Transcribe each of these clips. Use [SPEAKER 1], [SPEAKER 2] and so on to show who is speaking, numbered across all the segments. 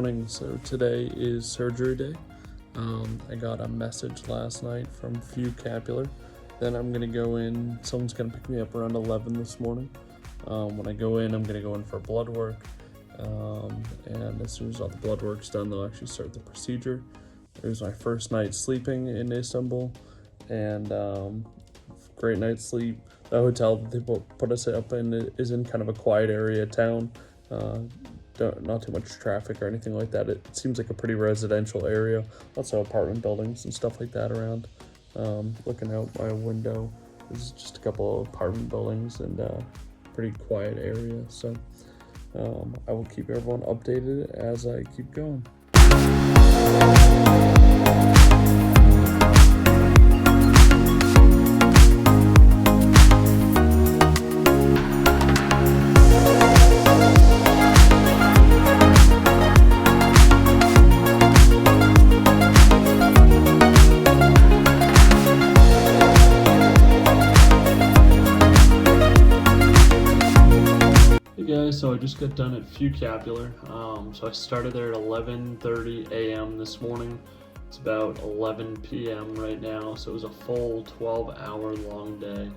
[SPEAKER 1] morning. So today is surgery day. I got a message last night from Fucabular. Then I'm gonna go in, someone's gonna pick me up around 11 this morning. When I go in, I'm gonna go in for blood work. And as soon as all the blood work's done, they'll actually start the procedure. It was my first night sleeping in Istanbul, and great night's sleep. The hotel that they put us up in is in kind of a quiet area of town. Not too much traffic or anything like that. It seems like a pretty residential area. Lots of apartment buildings and stuff like that around. Looking out my window, there's just a couple of apartment buildings and pretty quiet area. So I will keep everyone updated as I keep going. So I just got done at Fucabular. So I started there at 11:30 a.m. this morning. It's about 11 p.m. right now, so it was a full 12-hour long day.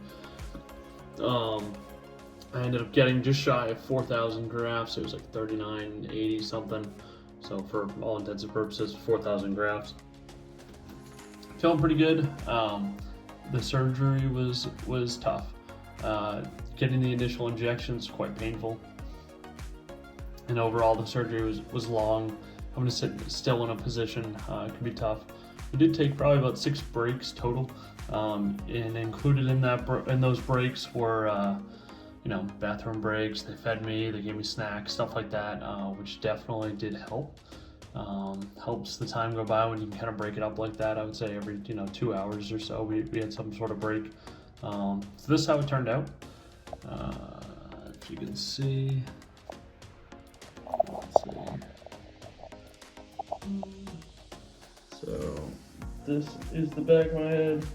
[SPEAKER 1] I ended up getting just shy of 4,000 grafts. It was like 3980 something. So for all intents and purposes, 4,000 grafts. Feeling pretty good. The surgery was tough. Getting the initial injections quite painful. And overall, the surgery was long. Having to sit still in a position can be tough. We did take probably about 6 breaks total, and included in those breaks were, bathroom breaks. They fed me, they gave me snacks, stuff like that, which definitely did help. Helps the time go by when you can kind of break it up like that. I would say every 2 hours or so we had some sort of break. So this is how it turned out. If you can see. Let's see. So this is the back of my head.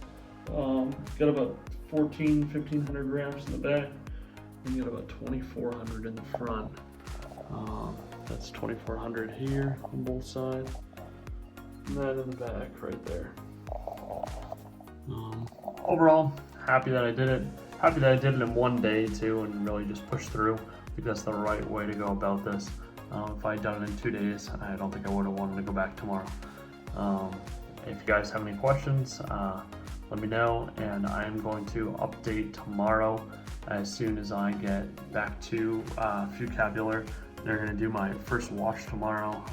[SPEAKER 1] Got about 1,500 grams in the back, and got about 2,400 in the front. That's 2,400 here on both sides, and that in the back right there. Overall, happy that I did it. Happy that I did it in one day too, and really just pushed through. I think that's the right way to go about this. If I had done it in 2 days, I don't think I would have wanted to go back tomorrow. If you guys have any questions, let me know, and I am going to update tomorrow as soon as I get back to Fucabular. They're going to do my first wash tomorrow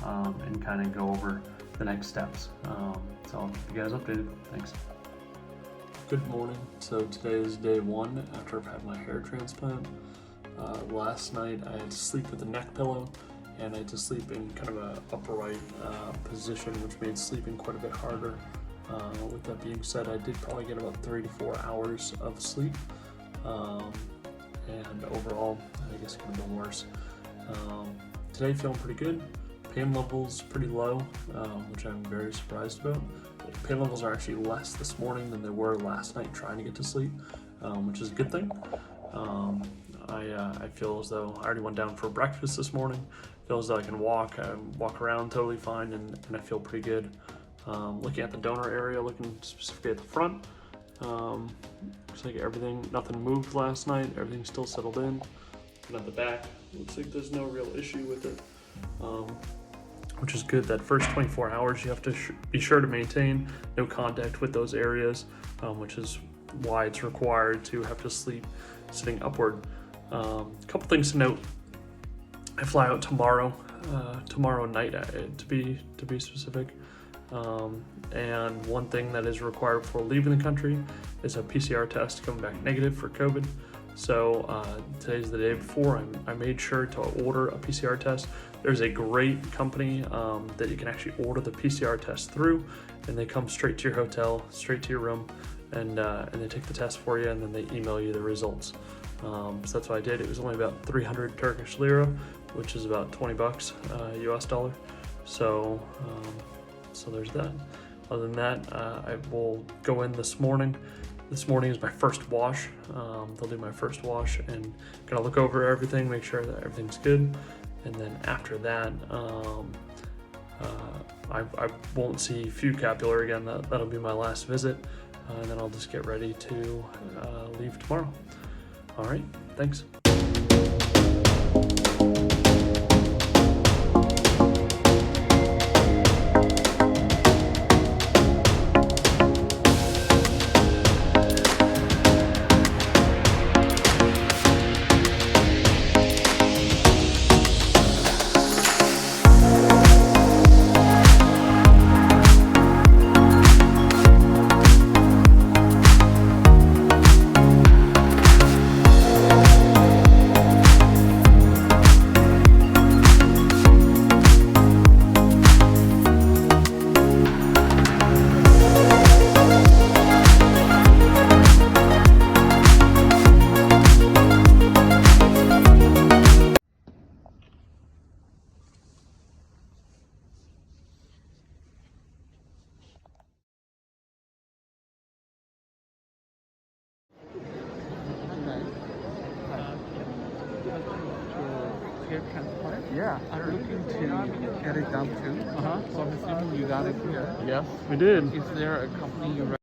[SPEAKER 1] and kind of go over the next steps. So I'll keep you guys updated. Thanks. Good morning. So today is day 1 after I've had my hair transplant. Last night I had to sleep with a neck pillow, and I had to sleep in kind of a upright position, which made sleeping quite a bit harder. With that being said, I did probably get about 3 to 4 hours of sleep, and overall, I guess it could have been worse. Today feeling pretty good. Pain levels pretty low, which I'm very surprised about. Pain levels are actually less this morning than they were last night trying to get to sleep, which is a good thing. I feel as though I already went down for breakfast this morning. Feel as though I can walk around totally fine, and I feel pretty good. Looking at the donor area, looking specifically at the front, looks like nothing moved last night. Everything's still settled in. And at the back, looks like there's no real issue with it, which is good. That first 24 hours, you have to be sure to maintain no contact with those areas, which is why it's required to have to sleep sitting upward. A couple things to note. I fly out tomorrow night to be specific. And one thing that is required before leaving the country is a PCR test coming back negative for COVID. So today's the day before. I made sure to order a PCR test. There's a great company that you can actually order the PCR test through, and they come straight to your hotel, straight to your room, and they take the test for you, and then they email you the results. So that's what I did. It was only about 300 Turkish lira, which is about 20 bucks US dollar. So there's that. Other than that, I will go in this morning. This morning is my first wash. They'll do my first wash and gonna look over everything, make sure that everything's good. And then after that, I won't see Fuscapular again. That'll be my last visit, and then I'll just get ready to leave tomorrow. All right, thanks.
[SPEAKER 2] Transplant?
[SPEAKER 3] Yeah,
[SPEAKER 2] I'm looking to get it done too.
[SPEAKER 3] Uh-huh.
[SPEAKER 2] So I'm assuming you got it here.
[SPEAKER 3] Yes.
[SPEAKER 1] We did.
[SPEAKER 2] Is there a company you